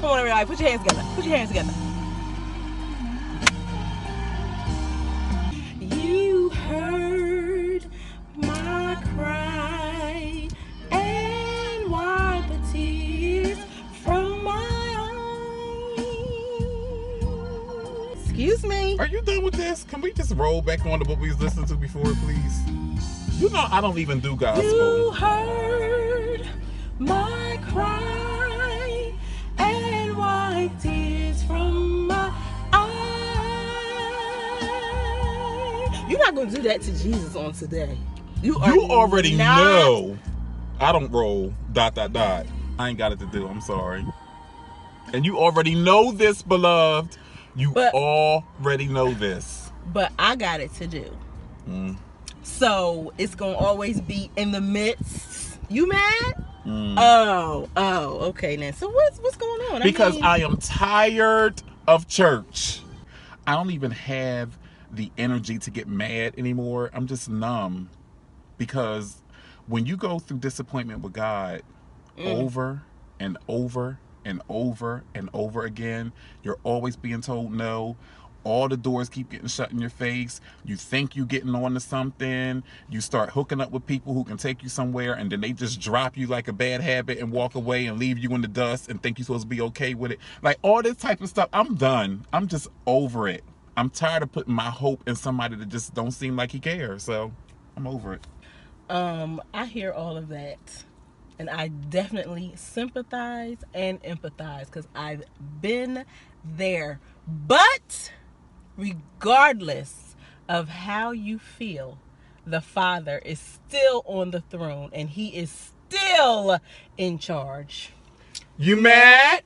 Come on, everybody. Put your hands together. Put your hands together. You heard my cry and wipe the tears from my eyes. Excuse me. Are you done with this? Can we just roll back on to what we was listening to before, please? You know I don't even do gospel. You heard my cry and wipe tears from my eyes. You're not gonna do that to Jesus on today. You already not. know I don't roll ... I ain't got it to do. I'm sorry. And you already know this, beloved. You already know this. But I got it to do. So it's gonna always be in the midst. You mad? Oh, okay then. So what's going on? Because I am tired of church. I don't even have the energy to get mad anymore. I'm just numb. Because when you go through disappointment with God over and over and over and over again, you're always being told no. All the doors keep getting shut in your face. You think you're getting on to something. You start hooking up with people who can take you somewhere, and then they just drop you like a bad habit and walk away and leave you in the dust and think you're supposed to be okay with it. Like all this type of stuff, I'm done. I'm just over it. I'm tired of putting my hope in somebody that just don't seem like he cares. So I'm over it. I hear all of that. And I definitely sympathize and empathize because I've been there. But regardless of how you feel, the Father is still on the throne and he is still in charge. You mad?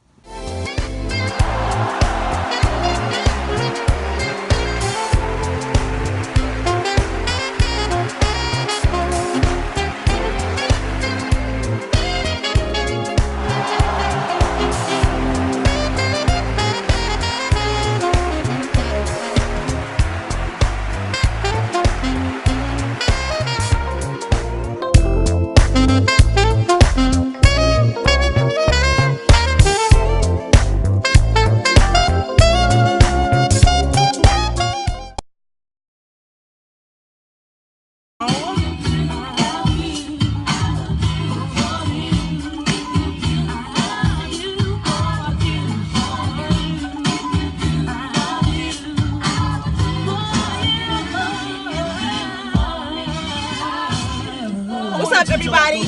What's up, everybody?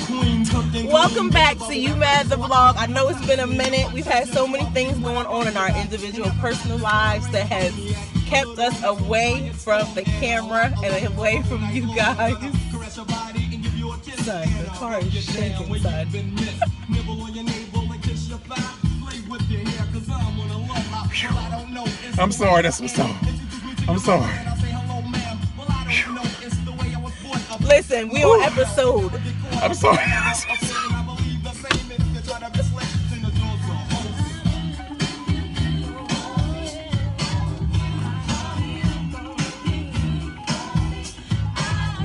Welcome back to You Mad the Vlog. I know it's been a minute. We've had so many things going on in our individual personal lives that have kept us away from the camera and away from you guys. Son, the car is shaking, son. I'm sorry, that's what's up. I'm sorry. Listen, we on episode. I'm sorry.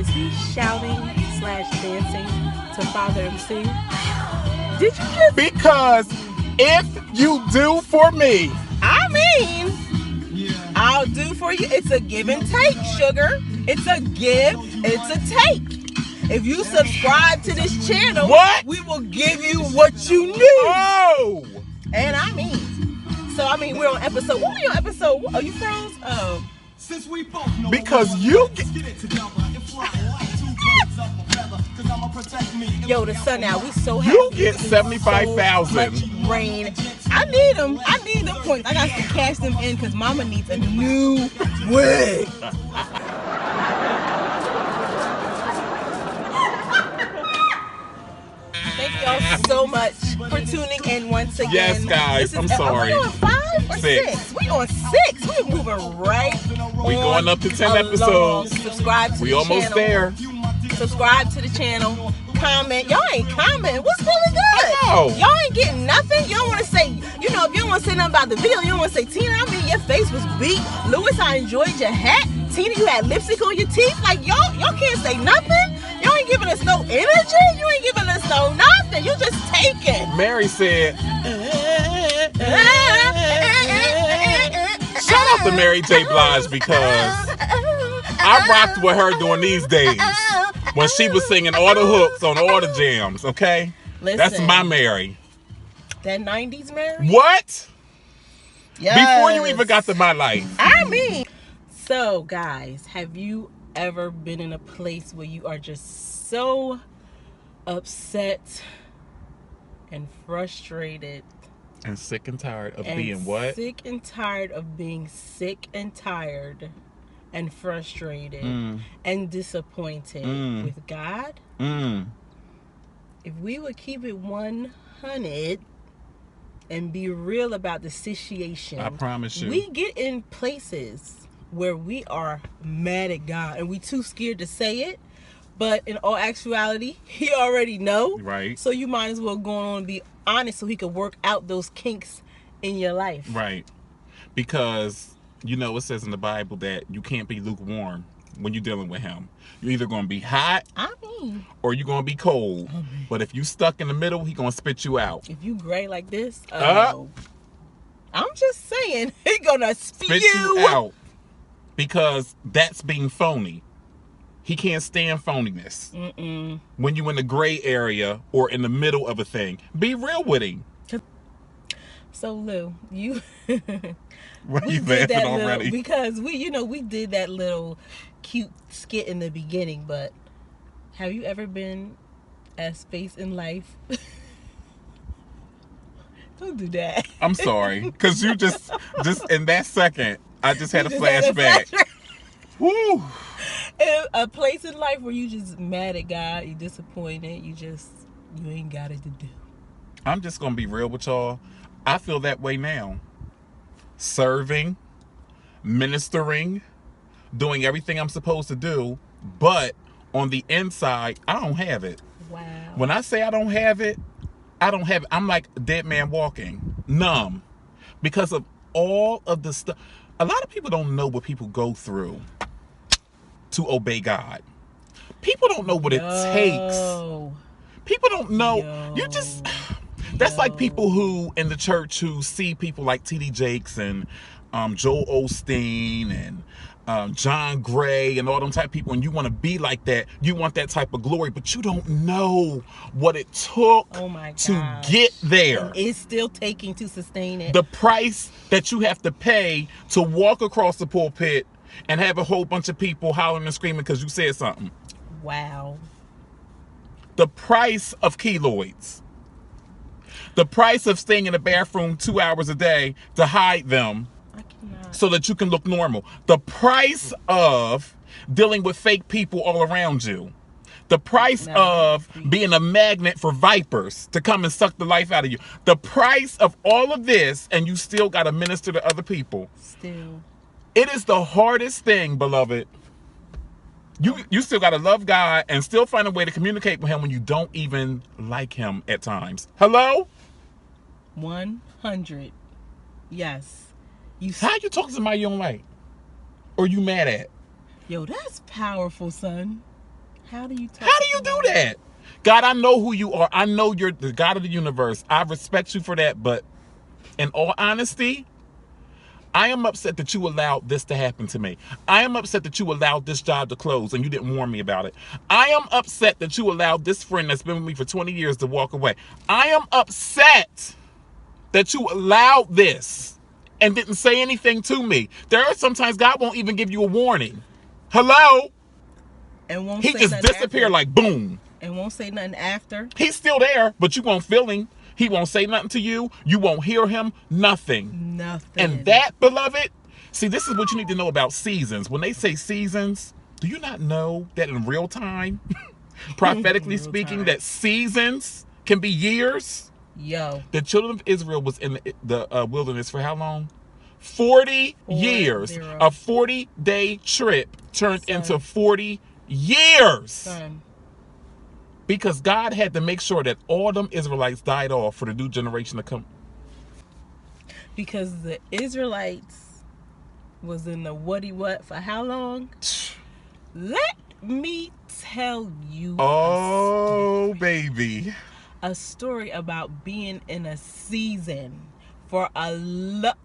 Is he shouting / dancing to Father MC? Did you just... Because if you do for me, I mean, I'll do for you. It's a give and take, sugar. It's a give, it's a take. If you subscribe to this channel, we will give you what you need. Oh! And I mean, so I mean, we're on episode. What are we on episode? Oh, you froze? Oh. Because you get... Yo, the sun out. We so happy. You get 75,000. So much rain. I need them. I need them points. I got to cash them in because Mama needs a new wig. Thank y'all so much for tuning in once again. Yes, guys. I'm sorry. Are we on 5 or 6? We on 6. We're moving right. We going up to 10 episodes. Subscribe to the channel. We almost there. Subscribe to the channel. Comment. Y'all ain't commenting. What's really good? Oh. Y'all ain't getting nothing. You don't want to say, you know, if you don't want to say nothing about the video, you don't want to say, Tina, I mean, your face was beat. Lewis, I enjoyed your hat. Tina, you had lipstick on your teeth. Like, y'all can't say nothing. Y'all ain't giving us no energy. You ain't giving us no nothing. You just taking. Mary said, Shout out to Mary J. Blige because I rocked with her during these days when she was singing all the hooks on all the jams, okay? Listen, that's my Mary. That 90s Mary? What? Yes. Before you even got to my life. I mean. So, guys, have you ever been in a place where you are just so upset and frustrated and sick and tired of being what? Sick and tired of being sick and tired and frustrated and disappointed with God? If we would keep it 100 and be real about the situation, I promise you, we get in places where we are mad at God and we too scared to say it, but in all actuality, He already know. Right. So you might as well go on and be honest so He could work out those kinks in your life. Right. Because, you know, it says in the Bible that you can't be lukewarm when you're dealing with Him. You're either going to be hot or you're going to be cold. But if you stuck in the middle, He going to spit you out. If you gray like this, I'm just saying, He going to spit you out. Because that's being phony. He can't stand phoniness. When you're in the gray area or in the middle of a thing, be real with Him. So Lou, you why are you laughing already? Because we did that little cute skit in the beginning, but have you ever been at space in life? Don't do that. I'm sorry, because you just in that second, I just had a flashback. Woo! A place in life where you just mad at God, you disappointed, you ain't got it to do. I'm just gonna be real with y'all. I feel that way now. Serving, ministering, doing everything I'm supposed to do, but on the inside, I don't have it. Wow. When I say I don't have it, I don't have it. I'm like a dead man walking, numb, because of all of the stuff. A lot of people don't know what people go through to obey God. People don't know what it takes. People don't know. That's like people who in the church who see people like T.D. Jakes and Joel Osteen and John Gray and all them type of people, and you want to be like that. You want that type of glory, but you don't know what it took to get there. And it's still taking to sustain it. The price that you have to pay to walk across the pulpit and have a whole bunch of people hollering and screaming because you said something. Wow. The price of keloids. The price of staying in the bathroom 2 hours a day to hide them so that you can look normal. The price of dealing with fake people all around you. The price of being a magnet for vipers to come and suck the life out of you. The price of all of this, and you still got to minister to other people. Still. It is the hardest thing, beloved. You still got to love God and still find a way to communicate with Him when you don't even like Him at times. Hello? 100. Yes. How you talking to somebody you don't like? Or you mad at? Yo, that's powerful, son. How do you talk? How do you do that? God, I know who you are. I know you're the God of the universe. I respect you for that. But in all honesty, I am upset that you allowed this to happen to me. I am upset that you allowed this job to close and you didn't warn me about it. I am upset that you allowed this friend that's been with me for 20 years to walk away. I am upset that you allowed this and didn't say anything to me. There are sometimes God won't even give you a warning. Hello? And won't He just disappear like boom. And won't say nothing after. He's still there, but you won't feel him. He won't say nothing to you. You won't hear him. Nothing. And that, beloved, see, this is what you need to know about seasons. When they say seasons, do you not know that in real time, prophetically speaking, that seasons can be years? Yo. The children of Israel was in the wilderness for how long? 40 years. A 40-day trip turned into 40 years. Because God had to make sure that all them Israelites died off for the new generation to come. Because the Israelites was in the what for how long? Let me tell you. Oh, baby. A story about being in a season for let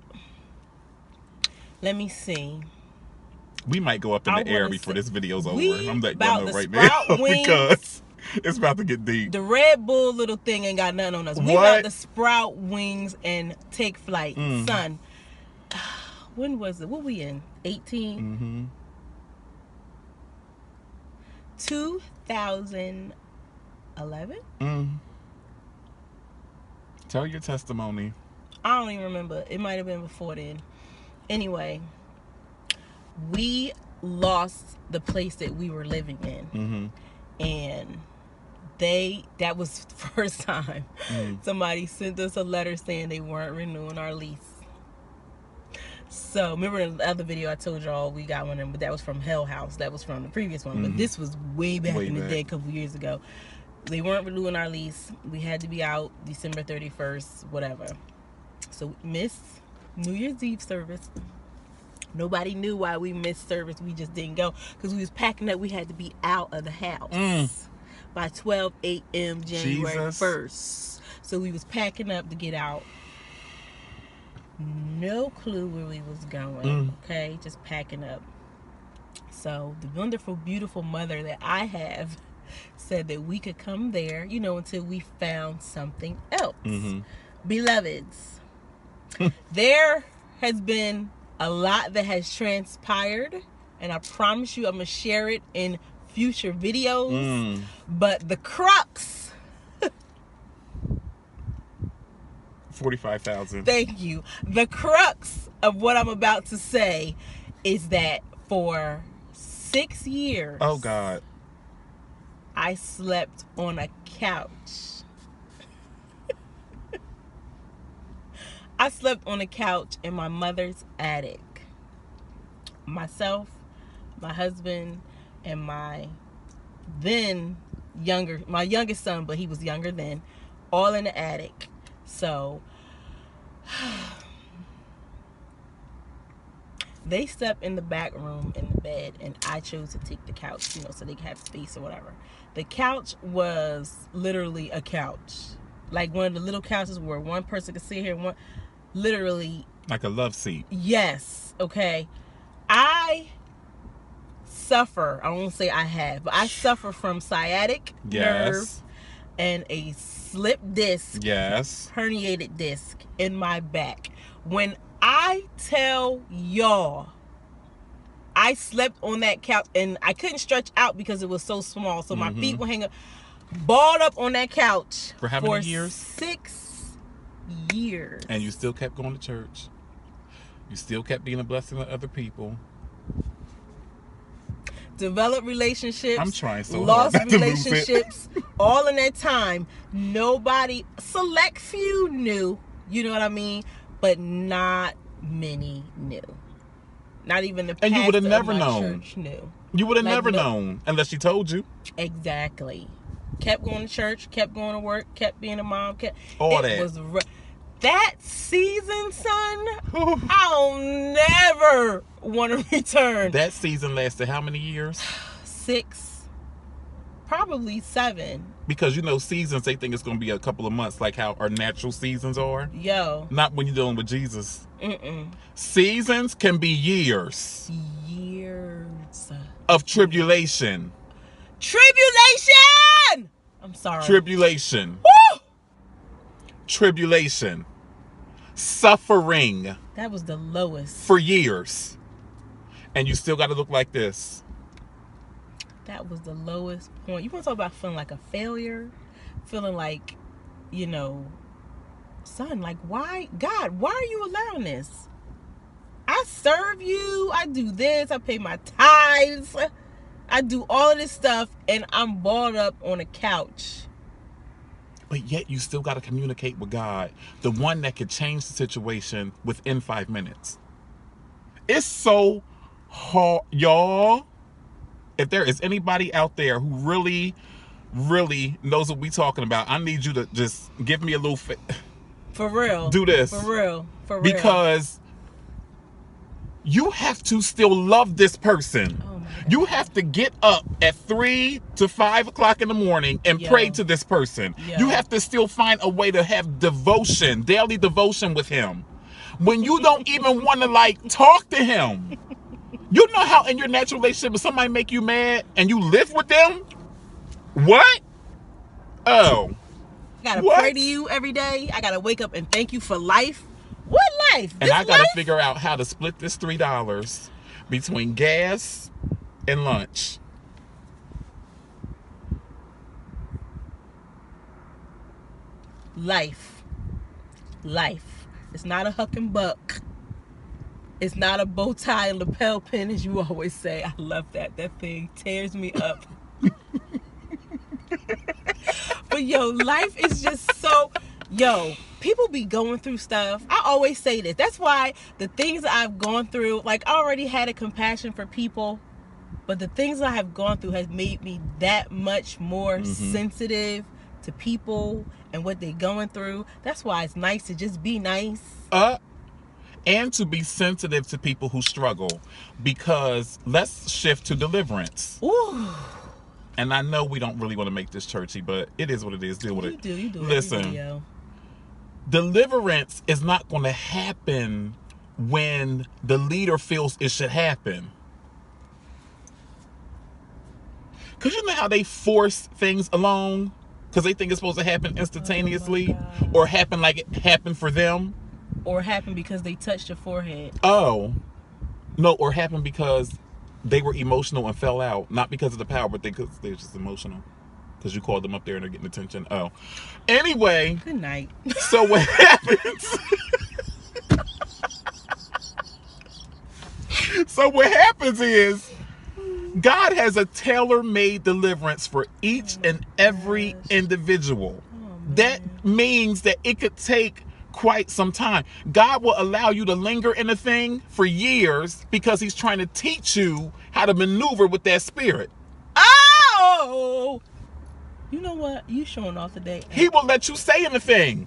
me see. We might go up in the air before this video's over. I'm letting y'all know right now because it's about to get deep. The Red Bull little thing ain't got nothing on us. We got the Sprout wings and take flight. Son, when was it? What we in? 18? 2011? Tell your testimony. I don't even remember. It might have been before then. Anyway, we lost the place that we were living in. And that was the first time somebody sent us a letter saying they weren't renewing our lease. So remember in the other video I told y'all we got one of them, but that was from Hell House. That was from the previous one. But this was way back in the day, a couple years ago. They weren't renewing our lease. We had to be out December 31st, whatever. So we missed New Year's Eve service. Nobody knew why we missed service. We just didn't go because we was packing up. We had to be out of the house by 12 a.m. January 1st. So we was packing up to get out. No clue where we was going. Okay, just packing up. So the wonderful, beautiful mother that I have said that we could come there, until we found something else. Beloveds, there has been a lot that has transpired, and I promise you I'm going to share it in future videos. But the crux... 45,000. Thank you. The crux of what I'm about to say is that for 6 years... Oh, God. I slept on a couch. I slept on a couch in my mother's attic. Myself, my husband, and my youngest son, but he was younger then, all in the attic. So they slept in the back room in the bed, and I chose to take the couch, so they could have space or whatever. The couch was literally a couch, like one of the little couches where one person could sit here and literally like a love seat. Yes. Okay. I suffer. I won't say I have, but I suffer from sciatic nerve and a slip disc. Yes. Herniated disc in my back. When I tell y'all, I slept on that couch and I couldn't stretch out because it was so small. So my feet would hang up, balled up on that couch for how many years? 6 years. And you still kept going to church. You still kept being a blessing to other people. Developed relationships. I'm trying so lost hard not relationships. All in that time. Nobody, select few knew. You know what I mean? But not many knew. Not even the pastor and you would have never of my known. church knew. You would have never known unless she told you. Exactly. Kept going to church. Kept going to work. Kept being a mom. All that. Was that season, son, I'll never want to return. That season lasted how many years? 6, probably 7. Because seasons, they think it's going to be a couple of months, like how our natural seasons are. Yo. Not when you're dealing with Jesus. Seasons can be years. Years. Of tribulation. Tribulation! I'm sorry. Tribulation. Woo! Tribulation. Suffering. That was the lowest. For years. And you still got to look like this. That was the lowest point. You want to talk about feeling like a failure? Feeling like, son, like, why? God, why are you allowing this? I serve you. I do this. I pay my tithes. I do all of this stuff, and I'm balled up on a couch. But yet you still got to communicate with God, the one that could change the situation within 5 minutes. It's so hard, y'all. If there is anybody out there who really, really knows what we're talking about, I need you to just give me a little... For real. Do this. For real. For real. Because you have to still love this person. Oh my You have to get up at 3 to 5 o'clock in the morning and pray to this person. You have to still find a way to have devotion, daily devotion with him. When you don't even want to like talk to him. You know how in your natural relationship if somebody make you mad and you live with them? What? Oh. I gotta pray to you every day. I gotta wake up and thank you for life. What life? And I gotta figure out how to split this $3 between gas and lunch. Life. It's not a huck and buck. It's not a bow tie and lapel pin, as you always say. I love that. That thing tears me up. But yo, life is just so... Yo, people be going through stuff. I always say this. That's why the things I've gone through, like I already had a compassion for people, but the things I have gone through has made me that much more sensitive to people and what they're going through. That's why it's nice to just be nice. And to be sensitive to people who struggle. Because let's shift to deliverance. Ooh. And I know we don't really want to make this churchy, but it is what it is. Deal with it. You do. Listen, deliverance is not going to happen when the leader feels it should happen. Because you know how they force things along? Because they think it's supposed to happen instantaneously, or happen like it happened for them. Or happen because they touched your forehead. Oh. No, or happen because they were emotional and fell out. Not because of the power, but because they're just emotional. Because you called them up there and they're getting attention. Oh. Anyway. Good night. So what happens... So what happens is God has a tailor-made deliverance for each and every individual. That means that it could take quite some time. God will allow you to linger in a thing for years because he's trying to teach you how to maneuver with that spirit. Oh! You know what? You showing off today. He will let you stay in the thing.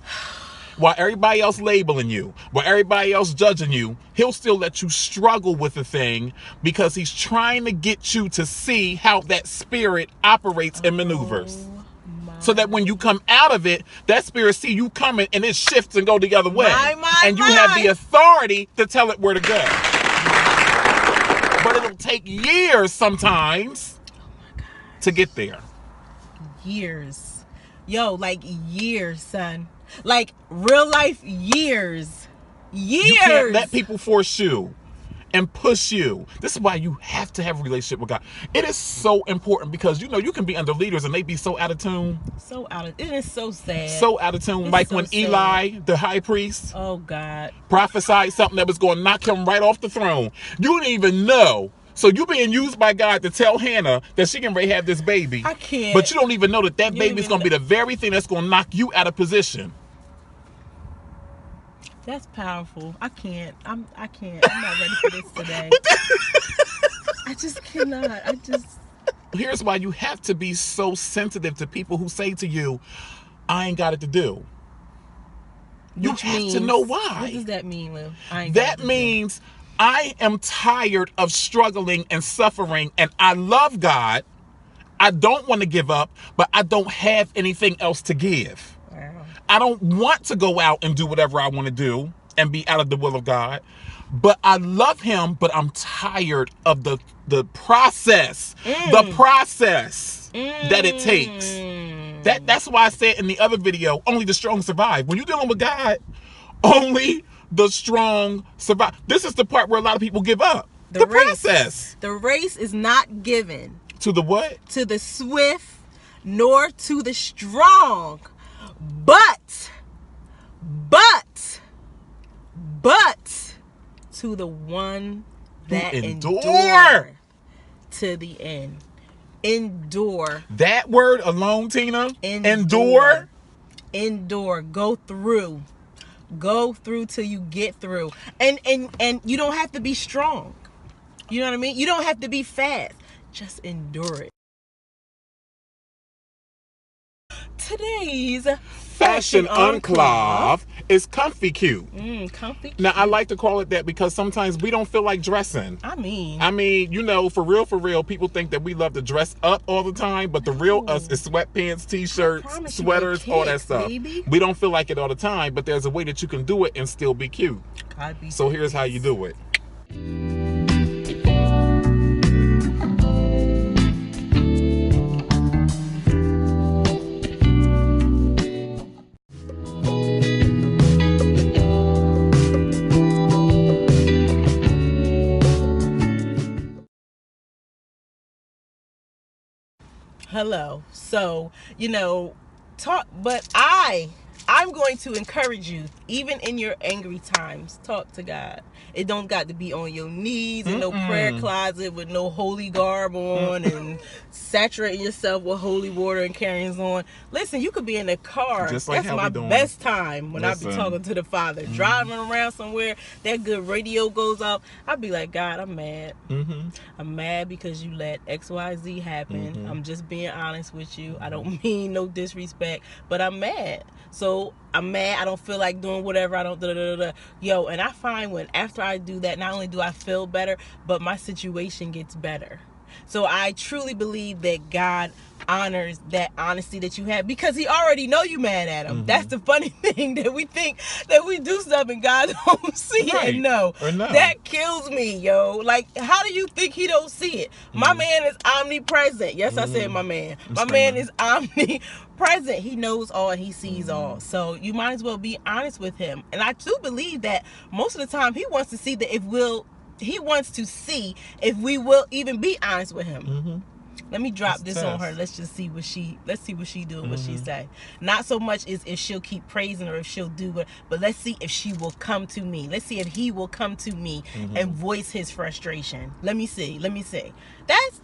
While everybody else labeling you, while everybody else judging you, he'll still let you struggle with the thing because he's trying to get you to see how that spirit operates and maneuvers. So that when you come out of it, that spirit see you coming and it shifts and go the other way. And you have the authority to tell it where to go. But it'll take years sometimes to get there. Years. Yo, like years, son. Like real life years. You can't let people force you and push you. This is why you have to have a relationship with God. It is so important because you know you can be under leaders and they be so out of tune. It is so sad. So out of tune. It's like so when sad. Eli, the high priest, oh God, prophesied something that was going to knock him right off the throne. You didn't even know. So you being used by God to tell Hannah that she can have this baby. I can't. But you don't even know that baby is going to be the very thing that's going to knock you out of position. That's powerful. I can't. I'm not ready for this today. I just cannot. Here's why you have to be so sensitive to people who say to you, I ain't got it to do. You have to know why. What does that mean, Lou? That means I am tired of struggling and suffering, and I love God. I don't want to give up, but I don't have anything else to give. Wow. I don't want to go out and do whatever I want to do and be out of the will of God. But I love him, but I'm tired of the process. The process that it takes. That's why I said in the other video, only the strong survive. When you're dealing with God, only the strong survive. This is the part where a lot of people give up. The process. The race is not given. To the what? To the swift, nor to the strong. But to the one that endure to the end. Endure. That word alone, Tina. Endure. Go through. Go through till you get through. And you don't have to be strong. You know what I mean? You don't have to be fast. Just endure it. today's Fashion Enclave is comfy cute. Comfy cute. Now, I like to call it that because sometimes we don't feel like dressing. I mean, for real, people think that we love to dress up all the time, but the real us is sweatpants, t-shirts, sweaters, all that stuff. Baby. We don't feel like it all the time, but there's a way that you can do it and still be cute. So here's how you do it. Hello. So, but I'm going to encourage you, even in your angry times, talk to God. It don't got to be on your knees in no prayer closet with no holy garb on and saturating yourself with holy water and carrying on. Listen, you could be in the car. Just like That's my best time when I be talking to the Father. Driving around somewhere, that good radio goes off. I be like, God, I'm mad. I'm mad because you let XYZ happen. I'm just being honest with you. I don't mean no disrespect, but I'm mad. So I'm mad. I don't feel like doing whatever. I don't Yo, and I find when after I do that, not only do I feel better, but my situation gets better. So I truly believe that God honors that honesty that you have because he already know you mad at him. That's the funny thing, that we think that we do stuff and God don't see it and know. That kills me, yo. Like, how do you think he don't see it? My man is omnipresent. Yes, I said my man. My man is omnipresent. He knows all and he sees all. So you might as well be honest with him. And I do believe that most of the time he wants to see that he wants to see if we will even be honest with him. Let me drop this on her. Let's see what she do and what she say. Not so much is if she'll keep praising or if she'll do it, but let's see if she will come to me. Let's see if he will come to me and voice his frustration. Let me see. That's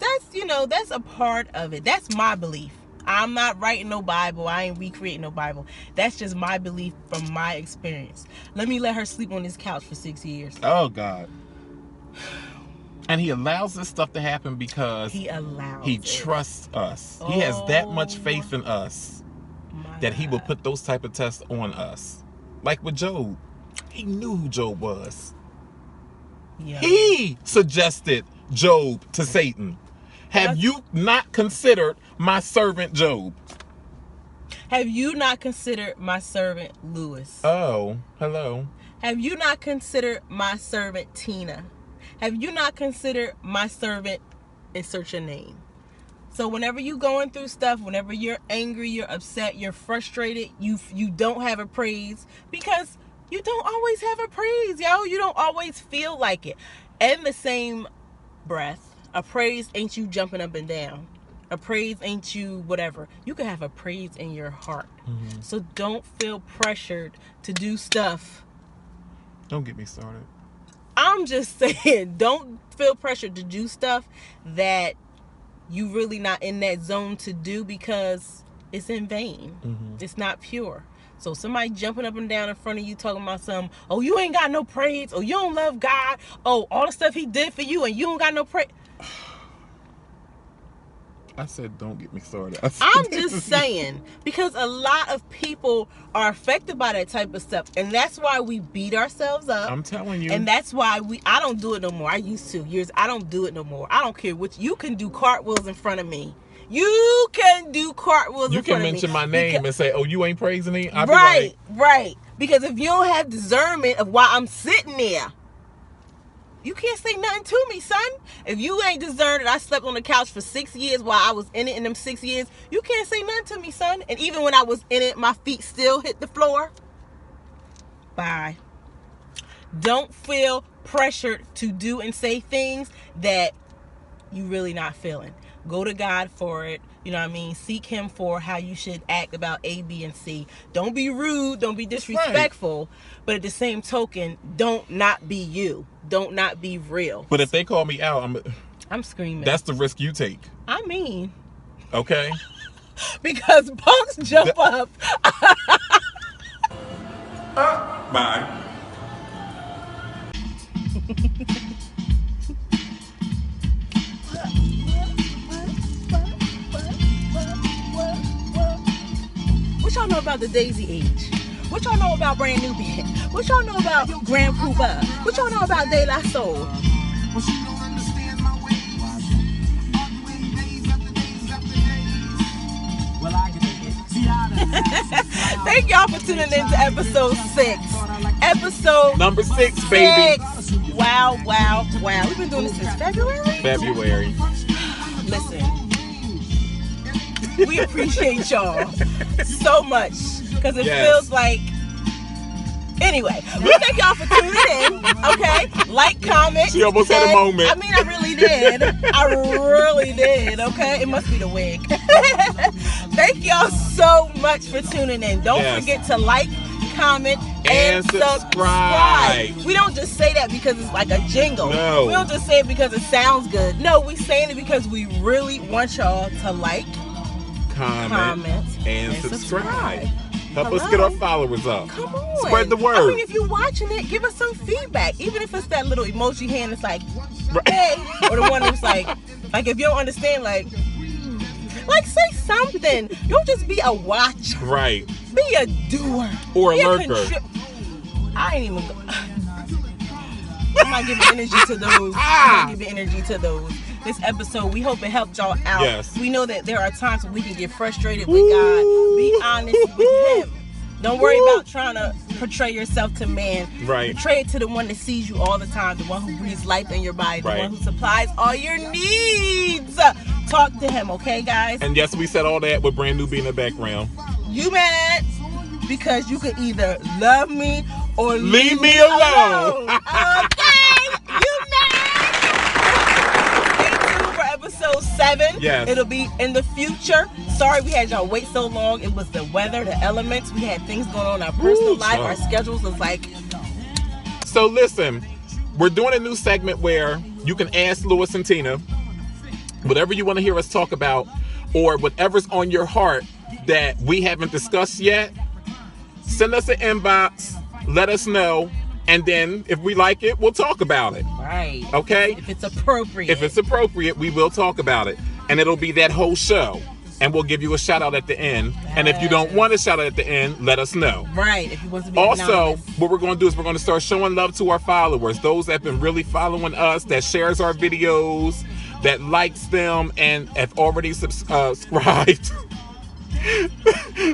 a part of it. That's my belief. I'm not writing no Bible. I ain't recreating no Bible. That's just my belief from my experience. Let me let her sleep on this couch for 6 years. Oh, God. And he allows this stuff to happen because he trusts us. He has that much faith in us that he will put those type of tests on us. Like with Job. He knew who Job was. Yeah. He suggested Job to Satan. Have you not considered my servant Job? Have you not considered my servant Lewis? Oh, hello. Have you not considered my servant Tina? Have you not considered my servant, insert your name? So whenever you're going through stuff, whenever you're angry, you're upset, you're frustrated, you don't have a praise, because you don't always have a praise, yo. You don't always feel like it. In the same breath, a praise ain't you jumping up and down. A praise ain't you whatever. You can have a praise in your heart. So don't feel pressured to do stuff. Don't get me started. I'm just saying, don't feel pressured to do stuff that you really not in that zone to do, because it's in vain. It's not pure. So somebody jumping up and down in front of you talking about something, oh, you ain't got no praise, oh, you don't love God, oh, all the stuff he did for you and you don't got no praise. I said, don't get me started. I'm just saying, because a lot of people are affected by that type of stuff, and that's why we beat ourselves up. I'm telling you. And that's why I don't do it no more. I used to years. I don't do it no more. I don't care what you can do cartwheels in front of me. You can do cartwheels in front of me. You can mention my name and say, oh, you ain't praising me? I'll right. Because if you don't have discernment of why I'm sitting there, you can't say nothing to me, son. If you ain't discerned that I slept on the couch for 6 years while I was in it in them 6 years, you can't say nothing to me, son. And even when I was in it, my feet still hit the floor. Bye. Don't feel pressured to do and say things that you really not feeling. Go to God for it. You know what I mean? Seek him for how you should act about A, B, and C. Don't be rude. Don't be disrespectful. Right. But at the same token, don't not be you. Don't not be real. But if they call me out, I'm screaming. That's the risk you take. I mean. Okay. Because punks jump up. Bye. know about the Daisy Age? What y'all know about Brand Nubian? What y'all know about Grand Poobah? What y'all know about De La Soul? Thank y'all for tuning in to episode 6. Episode number 6, baby. Wow. We've been doing this since February. Listen, we appreciate y'all so much because it feels like. Anyway, we thank y'all for tuning in. Okay, like, comment. She almost had a moment. I mean, I really did. Okay, it must be the wig. Thank y'all so much for tuning in. Don't forget to like, comment, and subscribe. We don't just say that because it's like a jingle. No. We don't just say it because it sounds good. No, we saying it because we really want y'all to like, comment, and subscribe. Help us get our followers up. Come on. Spread the word. I mean, if you're watching it, give us some feedback. Even if it's that little emoji hand that's like, hey. Or the one that's like if you don't understand, like say something. Don't just be a watcher. Right. Be a doer. Or a lurker. I ain't even I'm not giving energy to those. This episode, we hope it helped y'all out. Yes. We know that there are times when we can get frustrated with God. Be honest with Him. Don't worry about trying to portray yourself to man. Right. Portray it to the one that sees you all the time, the one who breathes life in your body, the one who supplies all your needs. Talk to Him, okay, guys? And yes, we said all that with Brand New being in the background. You mad because you could either love me or leave me alone. Okay, you mad? Episode 7. Yes. It'll be in the future. Sorry we had y'all wait so long. It was the weather, the elements. We had things going on in our personal life. Our schedules was like. So listen, we're doing a new segment where you can ask Lewis and Tina whatever you want to hear us talk about, or whatever's on your heart that we haven't discussed yet. Send us an inbox. Let us know. And then, if we like it, we'll talk about it. Right. Okay? If it's appropriate. If it's appropriate, we will talk about it. And it'll be that whole show. And we'll give you a shout out at the end. And if you don't want a shout out at the end, let us know. Right. If you want to be also, anonymous. What we're going to do is we're going to start showing love to our followers. Those that have been really following us, that shares our videos, that likes them, and have already subscribed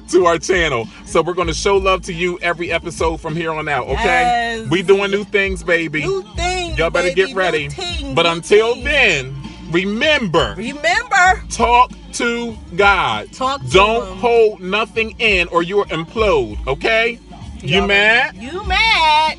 to our channel. So we're going to show love to you every episode from here on out, okay? Yes. We doing new things, baby. New things, y'all better get ready. But until then, remember, talk to God. Don't hold nothing in or you'll implode, okay? You mad? You mad.